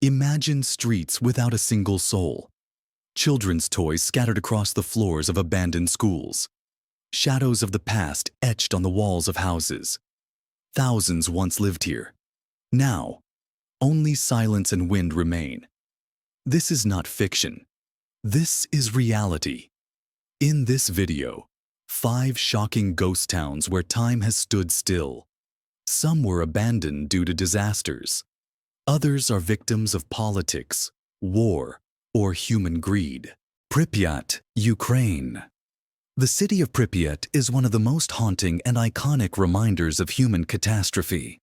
Imagine streets without a single soul. Children's toys scattered across the floors of abandoned schools. Shadows of the past etched on the walls of houses. Thousands once lived here. Now, only silence and wind remain. This is not fiction. This is reality. In this video, 5 shocking ghost towns where time has stood still. Some were abandoned due to disasters. Others are victims of politics, war, or human greed. Pripyat, Ukraine. The city of Pripyat is one of the most haunting and iconic reminders of human catastrophe.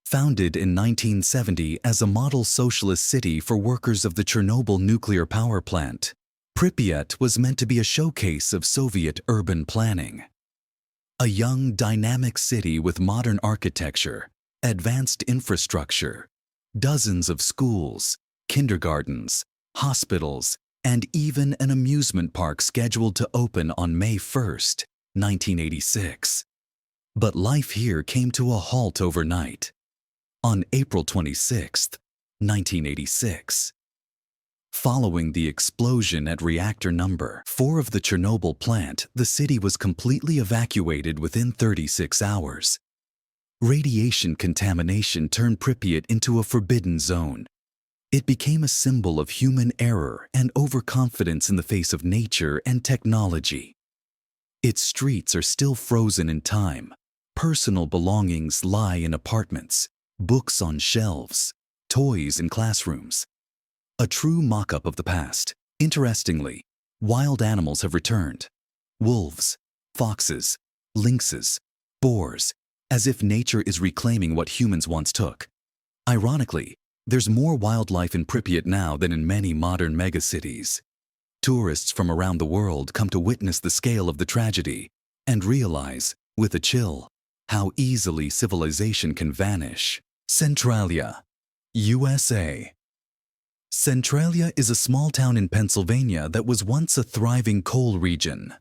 Founded in 1970 as a model socialist city for workers of the Chernobyl nuclear power plant, Pripyat was meant to be a showcase of Soviet urban planning. A young, dynamic city with modern architecture, advanced infrastructure, dozens of schools, kindergartens, hospitals, and even an amusement park scheduled to open on May 1st, 1986. But life here came to a halt overnight. On April 26, 1986. Following the explosion at reactor number 4 of the Chernobyl plant, the city was completely evacuated within 36 hours. Radiation contamination turned Pripyat into a forbidden zone. It became a symbol of human error and overconfidence in the face of nature and technology. Its streets are still frozen in time. Personal belongings lie in apartments, books on shelves, toys in classrooms. A true mock-up of the past. Interestingly, wild animals have returned. Wolves, foxes, lynxes, boars, as if nature is reclaiming what humans once took. Ironically, there's more wildlife in Pripyat now than in many modern megacities. Tourists from around the world come to witness the scale of the tragedy and realize, with a chill, how easily civilization can vanish. Centralia, USA. Centralia is a small town in Pennsylvania that was once a thriving coal region.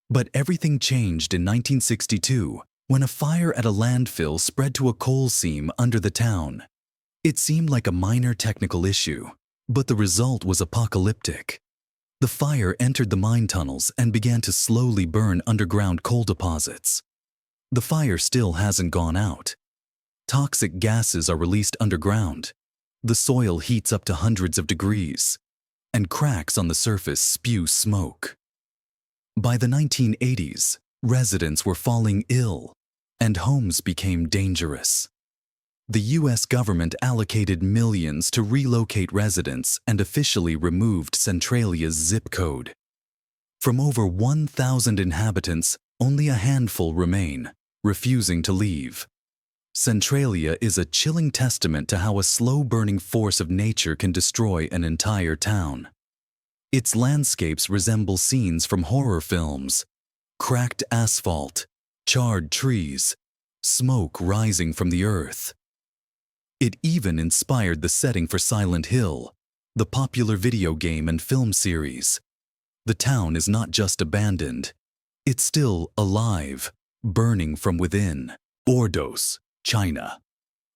But everything changed in 1962 when a fire at a landfill spread to a coal seam under the town. It seemed like a minor technical issue, but the result was apocalyptic. The fire entered the mine tunnels and began to slowly burn underground coal deposits. The fire still hasn't gone out. Toxic gases are released underground. The soil heats up to hundreds of degrees, and cracks on the surface spew smoke. By the 1980s, residents were falling ill, and homes became dangerous. The U.S. government allocated millions to relocate residents and officially removed Centralia's zip code. From over 1,000 inhabitants, only a handful remain, refusing to leave. Centralia is a chilling testament to how a slow-burning force of nature can destroy an entire town. Its landscapes resemble scenes from horror films. Cracked asphalt, charred trees, smoke rising from the earth. It even inspired the setting for Silent Hill, the popular video game and film series. The town is not just abandoned. It's still alive, burning from within. Ordos, China.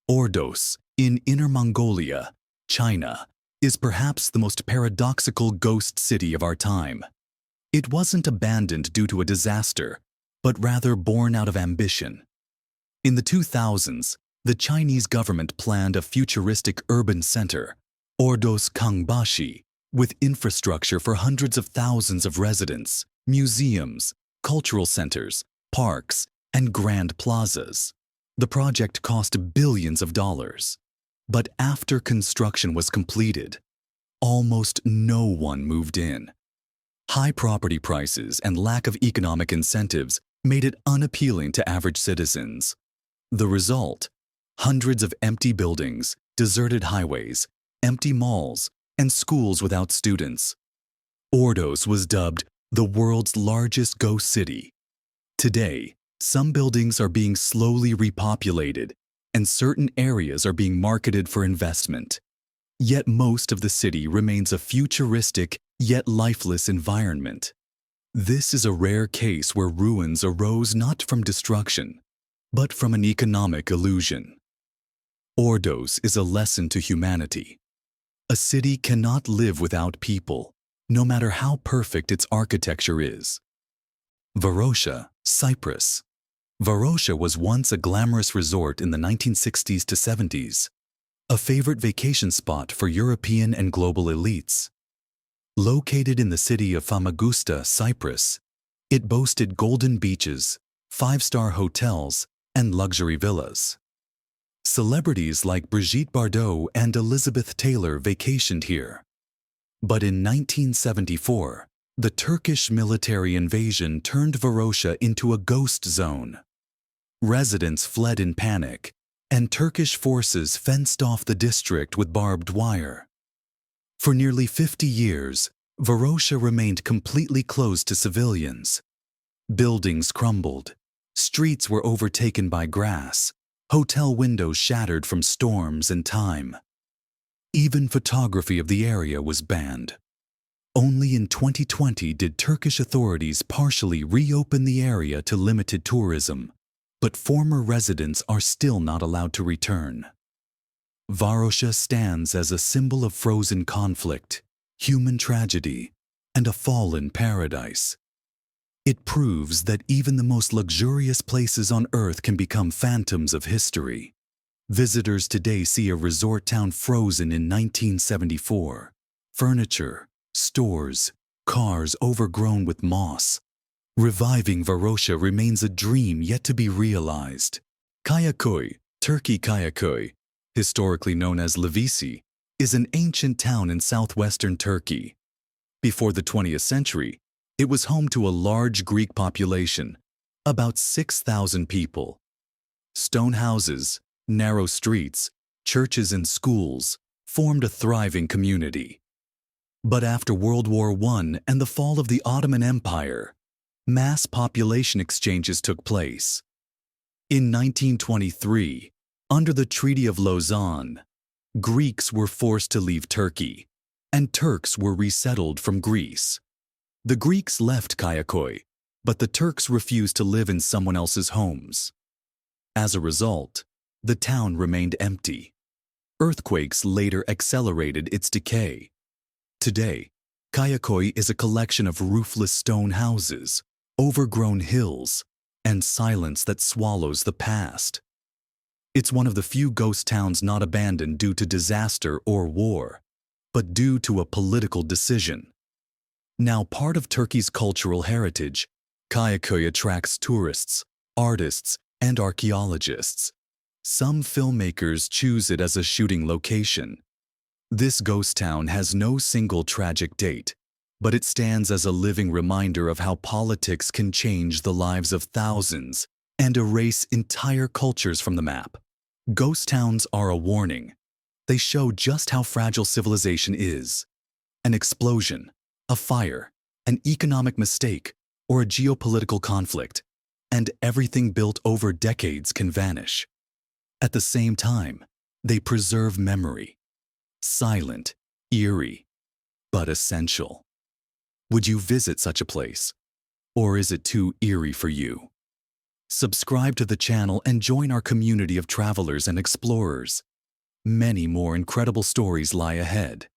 Ordos, in Inner Mongolia, China, is perhaps the most paradoxical ghost city of our time. It wasn't abandoned due to a disaster, but rather born out of ambition. In the 2000s, the Chinese government planned a futuristic urban center, Ordos Kangbashi, with infrastructure for hundreds of thousands of residents, museums, cultural centers, parks, and grand plazas. The project cost billions of dollars. But after construction was completed, almost no one moved in. High property prices and lack of economic incentives made it unappealing to average citizens. The result? Hundreds of empty buildings, deserted highways, empty malls, and schools without students. Ordos was dubbed the world's largest ghost city. Today, some buildings are being slowly repopulated, and certain areas are being marketed for investment. Yet most of the city remains a futuristic, yet lifeless environment. This is a rare case where ruins arose not from destruction, but from an economic illusion. Ordos is a lesson to humanity. A city cannot live without people, no matter how perfect its architecture is. Varosha, Cyprus. Varosha was once a glamorous resort in the 1960s to 70s, a favorite vacation spot for European and global elites. Located in the city of Famagusta, Cyprus, it boasted golden beaches, five-star hotels, and luxury villas. Celebrities like Brigitte Bardot and Elizabeth Taylor vacationed here. But in 1974, the Turkish military invasion turned Varosha into a ghost zone. Residents fled in panic, and Turkish forces fenced off the district with barbed wire. For nearly 50 years, Varosha remained completely closed to civilians. Buildings crumbled, streets were overtaken by grass, hotel windows shattered from storms and time. Even photography of the area was banned. Only in 2020 did Turkish authorities partially reopen the area to limited tourism, but former residents are still not allowed to return. Varosha stands as a symbol of frozen conflict, human tragedy, and a fallen paradise. It proves that even the most luxurious places on Earth can become phantoms of history. Visitors today see a resort town frozen in 1974. Furniture, stores, cars overgrown with moss. Reviving Varosha remains a dream yet to be realized. Kayaköy, Turkey Kayaköy, historically known as Livisi, is an ancient town in southwestern Turkey. Before the 20th century, it was home to a large Greek population, about 6,000 people. Stone houses, narrow streets, churches and schools formed a thriving community. But after World War I and the fall of the Ottoman Empire, mass population exchanges took place. In 1923, under the Treaty of Lausanne, Greeks were forced to leave Turkey, and Turks were resettled from Greece. The Greeks left Kayaköy, but the Turks refused to live in someone else's homes. As a result, the town remained empty. Earthquakes later accelerated its decay. Today, Kayaköy is a collection of roofless stone houses, overgrown hills, and silence that swallows the past. It's one of the few ghost towns not abandoned due to disaster or war, but due to a political decision. Now part of Turkey's cultural heritage, Kayaköy attracts tourists, artists, and archaeologists. Some filmmakers choose it as a shooting location. This ghost town has no single tragic date, but it stands as a living reminder of how politics can change the lives of thousands and erase entire cultures from the map. Ghost towns are a warning. They show just how fragile civilization is. An explosion, a fire, an economic mistake, or a geopolitical conflict, and everything built over decades can vanish. At the same time, they preserve memory. Silent, eerie, but essential. Would you visit such a place? Or is it too eerie for you? Subscribe to the channel and join our community of travelers and explorers. Many more incredible stories lie ahead.